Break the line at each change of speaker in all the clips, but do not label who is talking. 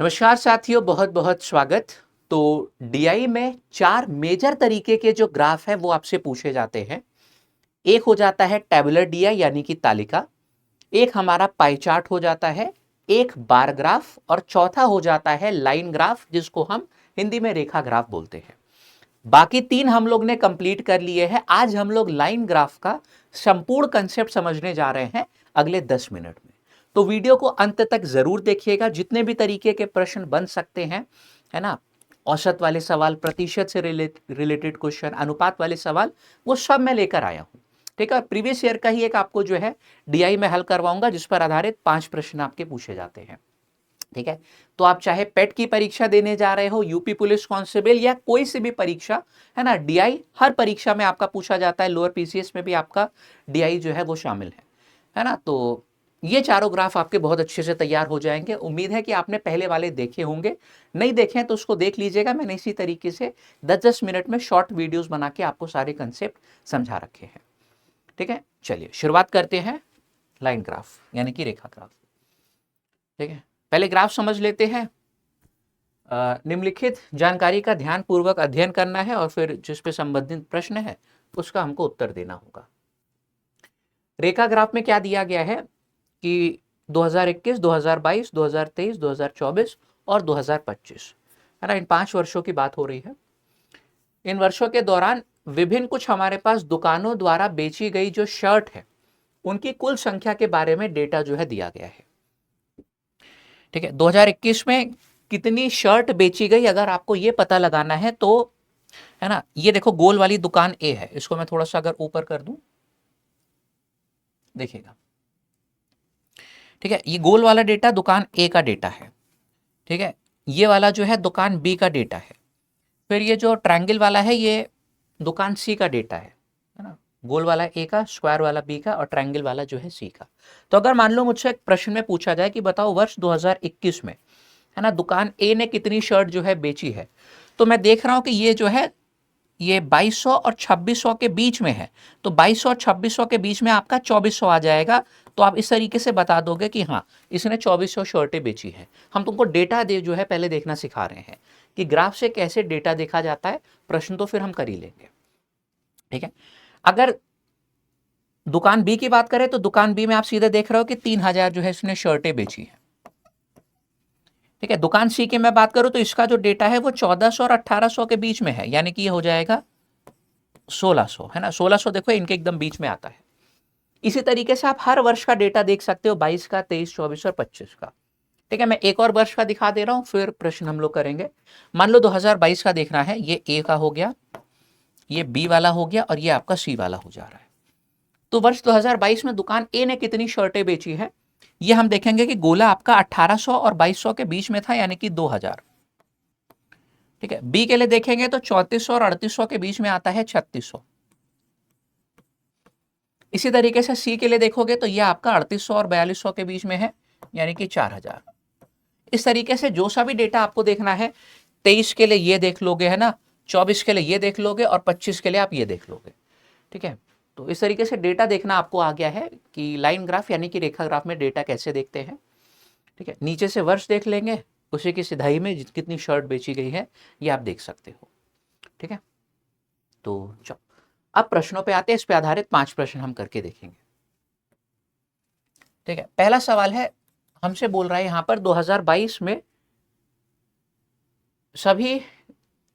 नमस्कार साथियों, बहुत बहुत स्वागत। तो डीआई में चार मेजर तरीके के जो ग्राफ है वो आपसे पूछे जाते हैं। एक हो जाता है टेबुलर डीआई यानी कि तालिका, एक हमारा पाई चार्ट हो जाता है, एक बार ग्राफ और चौथा हो जाता है लाइन ग्राफ जिसको हम हिंदी में रेखा ग्राफ बोलते हैं। बाकी तीन हम लोग ने कंप्लीट कर लिए हैं। आज हम लोग लाइन ग्राफ का संपूर्ण कंसेप्ट समझने जा रहे हैं अगले 10 मिनट में। तो वीडियो को अंत तक जरूर देखिएगा। जितने भी तरीके के प्रश्न बन सकते हैं, है ना, औसत वाले सवाल, प्रतिशत से रिलेटेड क्वेश्चन, अनुपात वाले सवाल, वो सब मैं लेकर आया हूं। ठीक है, प्रीवियस ईयर का ही एक आपको जो है डीआई में हल करवाऊंगा जिस पर आधारित 5 प्रश्न आपके पूछे जाते हैं। ठीक है, तो आप चाहे पेट की परीक्षा देने जा रहे हो, यूपी पुलिस कांस्टेबल या कोई सी भी परीक्षा, है ना, डीआई हर परीक्षा में आपका पूछा जाता है। लोअर पीसीएस में भी आपका डीआई जो है वो शामिल है ना। तो ये चारों ग्राफ आपके बहुत अच्छे से तैयार हो जाएंगे। उम्मीद है कि आपने पहले वाले देखे होंगे, नहीं देखे हैं तो उसको देख लीजिएगा। मैंने इसी तरीके से 10-10 मिनट में शॉर्ट वीडियोस बना के आपको सारे कंसेप्ट समझा रखे हैं। ठीक है, चलिए शुरुआत करते हैं लाइन ग्राफ यानी कि रेखा ग्राफ। ठीक है, पहले ग्राफ समझ लेते हैं। निम्नलिखित जानकारी का ध्यान पूर्वक अध्ययन करना है और फिर जिस पे संबंधित प्रश्न है उसका हमको उत्तर देना होगा। रेखा ग्राफ में क्या दिया गया है कि 2021, 2022, 2023, 2024 और 2025, है ना, इन 5 वर्षों की बात हो रही है। इन वर्षों के दौरान विभिन्न कुछ हमारे पास दुकानों द्वारा बेची गई जो शर्ट है उनकी कुल संख्या के बारे में डेटा जो है दिया गया है। ठीक है, 2021 में कितनी शर्ट बेची गई अगर आपको ये पता लगाना है तो, है ना, ये देखो गोल वाली दुकान ए है, इसको मैं थोड़ा सा अगर ऊपर कर दूं, देखिएगा। ठीक है, ये गोल वाला डेटा दुकान ए का डेटा है। ठीक है, ये वाला जो है दुकान बी का डेटा है। फिर ये जो ट्रायंगल वाला है ये दुकान सी का डेटा है ना। गोल वाला ए का, स्क्वायर वाला बी का और ट्रायंगल वाला जो है सी का। तो अगर मान लो मुझसे एक प्रश्न में पूछा जाए कि बताओ वर्ष 2021 में, है ना, दुकान ए ने कितनी शर्ट जो है बेची है, तो मैं देख रहा हूं कि ये जो है ये 2200 और 2600 के बीच में है। तो 2200 और 2600 के बीच में आपका 2400 आ जाएगा। तो आप इस तरीके से बता दोगे कि हाँ, इसने 2400 शर्टें बेची है। हम तुमको डेटा दे जो है पहले देखना सिखा रहे हैं कि ग्राफ से कैसे डेटा देखा जाता है। प्रश्न तो फिर हम कर ही लेंगे। ठीक है, अगर दुकान बी की बात करें तो दुकान बी में आप सीधे देख रहे हो कि 3000 जो है इसने शर्टें बेची है। ठीक है, दुकान सी की मैं बात करूं तो इसका जो डेटा है वो 1400 और 1800 के बीच में है, यानी कि ये हो जाएगा 1600, है ना। 1600 देखो इनके एकदम बीच में आता है। इसी तरीके से आप हर वर्ष का डेटा देख सकते हो, 22 का, 23, 24 और 25 का। ठीक है, मैं एक और वर्ष का दिखा दे रहा हूं फिर प्रश्न हम लोग करेंगे। मान लो 2022 का देखना है, ये ए का हो गया, ये बी वाला हो गया और ये आपका सी वाला हो जा रहा है। तो वर्ष 2022 में दुकान ए ने कितनी शर्टें बेची है, ये हम देखेंगे कि गोला आपका 1800 और 2200 के बीच में था, यानी कि 2000। ठीक है, बी के लिए देखेंगे तो 3400 और 3800 के बीच में आता है 3600। इसी तरीके से सी के लिए देखोगे तो ये आपका 3800 और 4200 के बीच में है, यानी कि 4000। इस तरीके से जो सा भी डेटा आपको देखना है, 23 के लिए ये देख लोगे, है ना, 24 के लिए ये देख लोगे और 25 के लिए आप ये देख लोगे। ठीक है, तो इस तरीके से डेटा देखना आपको आ गया है कि लाइन ग्राफ यानी कि रेखा ग्राफ में डेटा कैसे देखते हैं। ठीक है, नीचे से वर्ष देख लेंगे, उसी की सिधाई में कितनी शर्ट बेची गई है ये आप देख सकते हो। ठीक है, तो चलो अब प्रश्नों पे आते हैं। इस पे आधारित 5 प्रश्न हम करके देखेंगे। ठीक है, पहला सवाल है, हमसे बोल रहा है यहां पर 2022 में सभी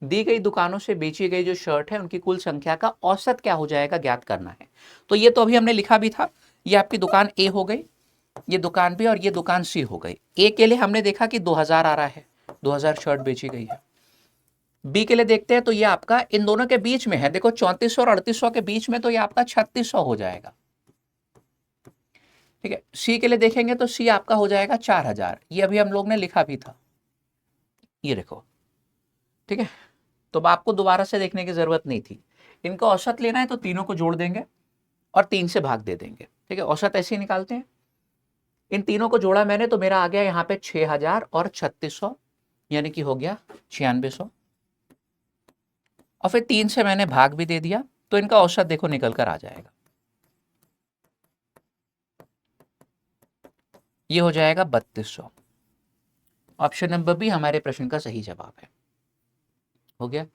दी गई दुकानों से बेची गई जो शर्ट है उनकी कुल संख्या का औसत क्या हो जाएगा ज्ञात करना है। तो ये तो अभी हमने लिखा भी था। ये आपकी दुकान ए हो गई, ये दुकान बी और ये दुकान सी हो गई। ए के लिए हमने देखा कि 2000 आ रहा है, 2000 शर्ट बेची गई है। बी के लिए देखते हैं तो ये आपका इन दोनों के बीच में है, देखो 3400 और 3800 के बीच में, तो ये आपका 3600 हो जाएगा। ठीक है, सी के लिए देखेंगे तो सी आपका हो जाएगा 4000, ये अभी हम लोग ने लिखा भी था, ये देखो। ठीक है, तो अब आपको दोबारा से देखने की जरूरत नहीं थी। इनका औसत लेना है तो तीनों को जोड़ देंगे और 3 से भाग दे देंगे। ठीक है, औसत ऐसे ही निकालते हैं। इन तीनों को जोड़ा मैंने तो मेरा आ गया यहाँ पे 6000 और 3600, यानी कि हो गया 9600। और फिर 3 से मैंने भाग भी दे दिया तो इनका औसत देखो निकल कर आ जाएगा, ये हो जाएगा 3200। ऑप्शन नंबर बी हमारे प्रश्न का सही जवाब है। हो गया।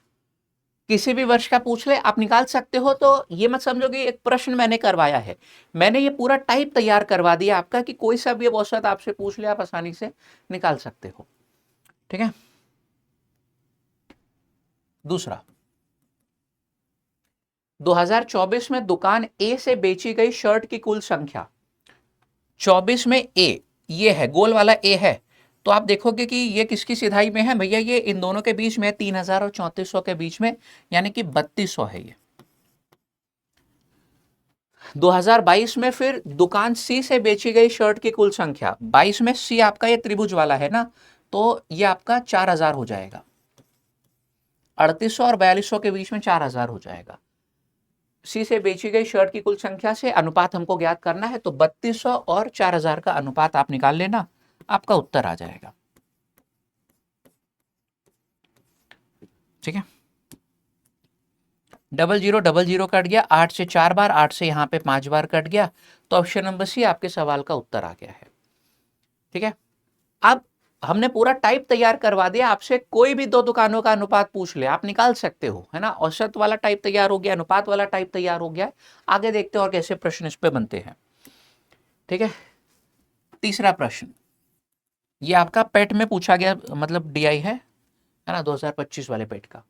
किसी भी वर्ष का पूछ ले आप निकाल सकते हो, तो ये मत समझो कि एक प्रश्न मैंने करवाया है, मैंने ये पूरा टाइप तैयार करवा दिया आपका कि कोई सा भी औसत आपसे पूछ ले आप आसानी से निकाल सकते हो। ठीक है। दूसरा, 2024 में दुकान ए से बेची गई शर्ट की कुल संख्या, 24 में ए, ये है गोल वाला ए है, तो आप देखोगे कि ये किसकी सिधाई में है भैया, ये इन दोनों के बीच में 3000 और 3400 के बीच में, यानी कि 3200 है ये। 2022 में फिर दुकान सी से बेची गई शर्ट की कुल संख्या, 22 में सी आपका ये त्रिभुज वाला है ना, तो ये आपका 4000 हो जाएगा, 3800 और 4200 के बीच में 4000 हो जाएगा। सी से बेची गई शर्ट की कुल संख्या से अनुपात हमको ज्ञात करना है, तो 3200 और 4000 का अनुपात आप निकाल लेना, आपका उत्तर आ जाएगा। ठीक है। 0000 कट गया, 8 से 4 बार, 8 से यहाँ पे 5 बार कट गया, तो ऑप्शन नंबर सी आपके सवाल का उत्तर आ गया है। ठीक है। अब हमने पूरा टाइप तैयार करवा दिया, आपसे कोई भी दो दुकानों का अनुपात पूछ ले आप निकाल सकते हो, है ना। औसत वाला टाइप तैयार हो गया, अनुपात वाला टाइप तैयार हो गया। आगे देखते हैं और कैसे प्रश्न इस पे बनते हैं। ठीक है। तीसरा प्रश्न, ये आपका पेट में पूछा गया, मतलब डीआई है ना, 2025 वाले पेट का।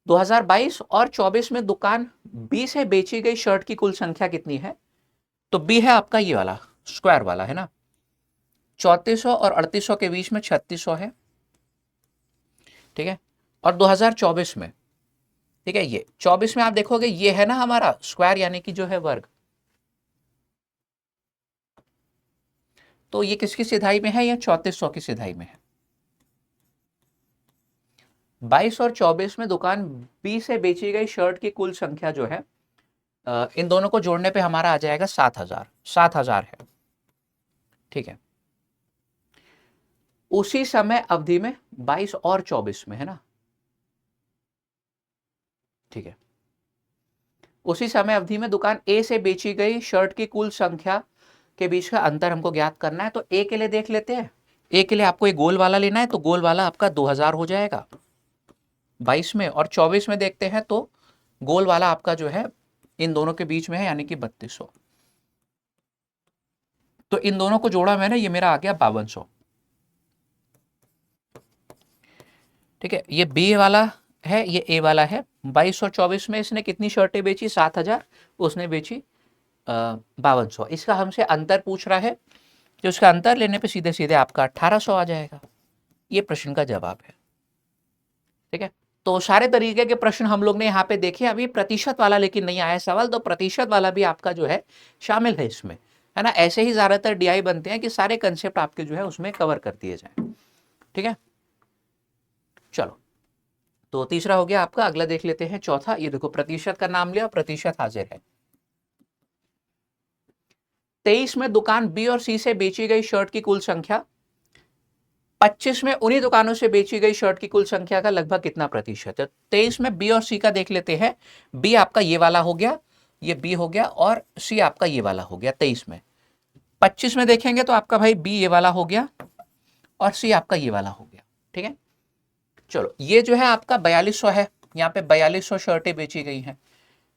2022 और 24 में दुकान बी से बेची गई शर्ट की कुल संख्या कितनी है, तो बी है आपका ये वाला स्क्वायर वाला, है ना। 3400 और 3800 के बीच में 3600 है। ठीक है। और 2024 में, ठीक है, ये 24 में आप देखोगे ये है ना हमारा स्क्वायर, यानी कि जो है वर्ग, तो ये किसकी सिधाई में है, ये 3400 की सिधाई में है। 22 और 24 में दुकान बी से बेची गई शर्ट की कुल संख्या जो है, इन दोनों को जोड़ने पे हमारा आ जाएगा 7000 है। ठीक है। उसी समय अवधि में 22 और 24 में, है ना। ठीक है। उसी समय अवधि में दुकान ए से बेची गई शर्ट की कुल संख्या के बीच का अंतर हमको ज्ञात करना है, तो ए के लिए देख लेते हैं। ए के लिए आपको एक गोल वाला लेना है, तो गोल वाला आपका 2000 हो जाएगा 22 में, और 24 में देखते हैं तो गोल वाला आपका जो है इन दोनों के बीच में है, यानी कि 3200। तो इन दोनों को जोड़ा मैंने, ये मेरा आ गया 5200। ठीक है। ये बी वाला है, ये ए वाला है। 22 और 24 में इसने कितनी शर्टें बेची, 7000, उसने बेची 5200। इसका हमसे अंतर पूछ रहा है, तो उसका अंतर लेने पे सीधे सीधे आपका 1800 आ जाएगा। ये प्रश्न का जवाब है। ठीक है। तो सारे तरीके के प्रश्न हम लोग ने यहाँ पे देखे, अभी प्रतिशत वाला लेकिन नहीं आया सवाल, तो प्रतिशत वाला भी आपका जो है शामिल है इसमें, है ना। ऐसे ही ज्यादातर डीआई बनते हैं कि सारे कंसेप्ट आपके जो है उसमें कवर कर दिए जाए। ठीक है। चलो, तो तीसरा हो गया आपका, अगला देख लेते हैं चौथा। ये देखो प्रतिशत का नाम लिया, प्रतिशत हाजिर है। 23 में दुकान बी और सी से बेची गई शर्ट की कुल संख्या, 25 में उन्हीं दुकानों से बेची गई शर्ट की कुल संख्या का लगभग कितना प्रतिशत है। 23 में बी और सी का देख लेते हैं। बी आपका ये वाला हो गया, ये बी हो गया, और सी आपका ये वाला हो गया 23 में। 25 में देखेंगे तो आपका भाई बी ये वाला हो गया और सी आपका ये वाला हो गया। ठीक है। चलो, ये जो है आपका 4200 है, यहाँ पे 4200 शर्टें बेची गई हैं।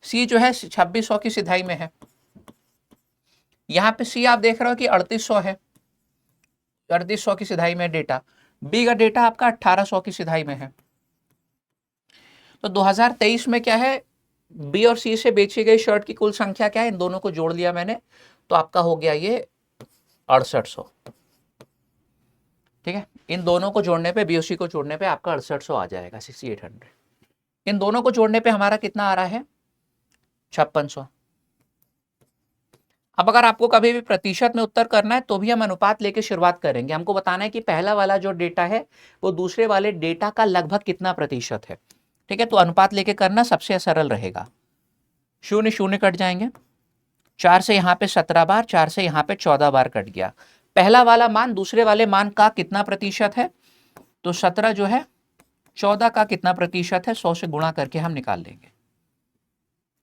सी जो है 2600 की सिधाई में है। यहाँ पे सी आप देख रहे हो कि 3800 है, 3800 की सिधाई में डेटा। बी का डेटा आपका 1800 की सिधाई में है। तो 2023 में क्या है, बी और सी से बेची गई शर्ट की कुल संख्या क्या है, इन दोनों को जोड़ लिया मैंने, तो आपका हो गया ये 6800। ठीक है। इन दोनों को जोड़ने पे, बी और सी को जोड़ने पे आपका 6800 आ जाएगा, 6800। इन दोनों को जोड़ने पे हमारा कितना आ रहा है, 5600। अब अगर आपको कभी भी प्रतिशत में उत्तर करना है तो भी हम अनुपात लेके शुरुआत करेंगे। हमको बताना है कि पहला वाला जो डेटा है वो दूसरे वाले डेटा का लगभग कितना प्रतिशत है। ठीक है। तो अनुपात लेके करना सबसे सरल रहेगा। 0 0 कट जाएंगे, 4 से यहाँ पे 17 बार, 4 से यहाँ पे 14 बार कट गया। पहला वाला मान दूसरे वाले मान का कितना प्रतिशत है, तो 17 जो है 14 का कितना प्रतिशत है, 100 से गुणा करके हम निकाल लेंगे।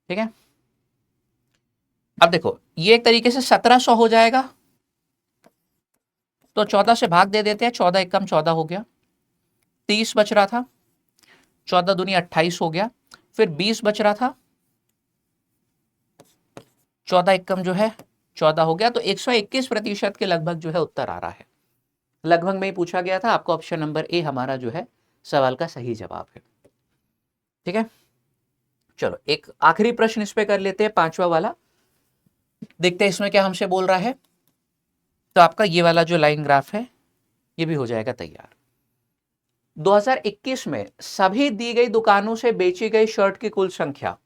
ठीक है। अब देखो, ये एक तरीके से 1700 हो जाएगा, तो 14 से भाग दे देते हैं, 14 एकम 14 हो गया, 30 बच रहा था, 14 दूनी 28 हो गया, फिर 20 बच रहा था, 14 एकम जो है 14 हो गया, तो 121% के लगभग जो है उत्तर आ रहा है। लगभग में ही पूछा गया था आपको, ऑप्शन नंबर ए हमारा जो है सवाल का सही जवाब है। ठीक है, चलो एक आखिरी प्रश्न इस पे कर लेते हैं, 5वां वाला, देखते हैं इसमें क्या हमसे बोल रहा है। तो आपका ये वाला जो लाइन ग्राफ है ये भी हो जाएगा तैयार। 2021 में सभी दी गई दुकानों से बेची गई शर्ट की कुल संख्या,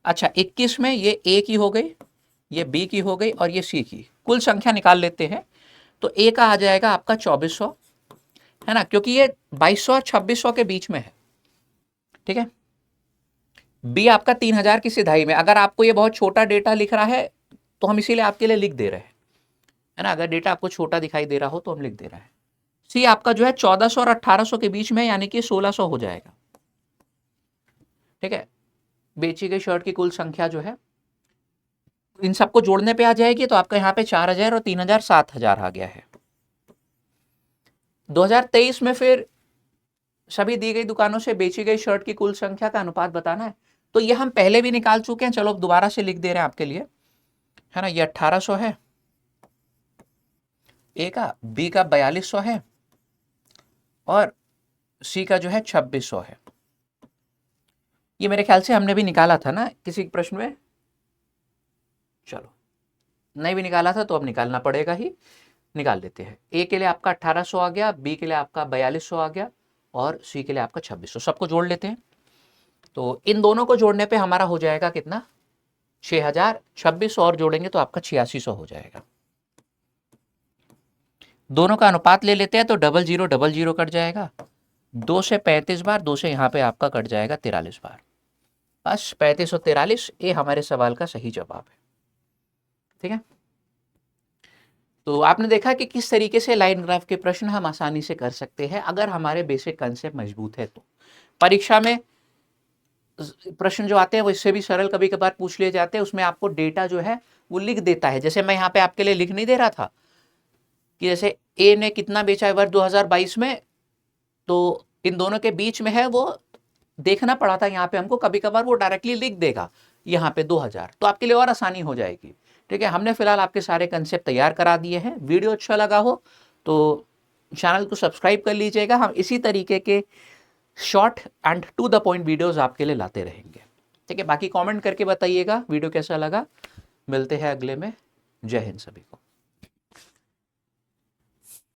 अच्छा 21 में ये ए की हो गई, ये बी की हो गई और ये सी की, कुल संख्या निकाल लेते हैं। तो ए का आ जाएगा आपका 2400, है ना, क्योंकि ये 2200 और 2600 के बीच में है। ठीक है, बी आपका 3000 की सिधाई में। अगर आपको ये बहुत छोटा डेटा लिख रहा है तो हम इसीलिए आपके लिए लिख दे रहे हैं, है ना, अगर डेटा आपको छोटा दिखाई दे रहा हो तो हम लिख दे रहे हैं। सी आपका जो है 1400 और 1800 के बीच में, यानी कि 1600 हो जाएगा। ठीक है, बेची गई शर्ट की कुल संख्या जो है इन सबको जोड़ने पे आ जाएगी, तो आपका यहाँ पे 4000 और 3000 7000 आ गया है। 2023 में फिर सभी दी गई दुकानों से बेची गई शर्ट की कुल संख्या का अनुपात बताना है। तो ये हम पहले भी निकाल चुके हैं, चलो दोबारा से लिख दे रहे हैं आपके लिए, है ना। ये 1800 है ए का, बी का 4200 है और सी का जो है 2600 है। ये मेरे ख्याल से हमने भी निकाला था ना किसी प्रश्न में, चलो नहीं भी निकाला था तो अब निकालना पड़ेगा ही, निकाल देते हैं। ए के लिए आपका 1800 आ गया, बी के लिए आपका 4200 आ गया और सी के लिए आपका 2600। सबको जोड़ लेते हैं, तो इन दोनों को जोड़ने पे हमारा हो जाएगा कितना, 6000, 2600 और जोड़ेंगे तो आपका 8600 हो जाएगा। दोनों का अनुपात ले लेते हैं तो 0000 कट जाएगा, 2 से 35 बार, 2 से यहाँ पे आपका कट जाएगा 43 बार, बस 35 और 43 ये हमारे सवाल का सही जवाब है। ठीक है, तो आपने देखा कि किस तरीके से लाइन ग्राफ के प्रश्न हम आसानी से कर सकते हैं अगर हमारे बेसिक कंसेप्ट मजबूत है तो। परीक्षा में प्रश्न जो आते हैं वो इससे भी सरल कभी कभार पूछ लिए जाते हैं, उसमें आपको डेटा जो है वो लिख देता है। जैसे मैं यहाँ पे आपके लिए लिख नहीं दे रहा था कि जैसे ए ने कितना बेचा है वर्ष 2022 में, तो इन दोनों के बीच में है, वो देखना पड़ा था यहाँ पे हमको, कभी कभार वो डायरेक्टली लिख देगा यहाँ पे 2000, तो आपके लिए और आसानी हो जाएगी। ठीक है, हमने फिलहाल आपके सारे कंसेप्ट तैयार करा दिए हैं। वीडियो अच्छा लगा हो तो चैनल को सब्सक्राइब कर लीजिएगा, हम इसी तरीके के short and to the point videos आपके लिए लाते रहेंगे। ठीक है, बाकी कमेंट करके बताइएगा वीडियो कैसा लगा। मिलते हैं अगले में, जय हिंद सभी को।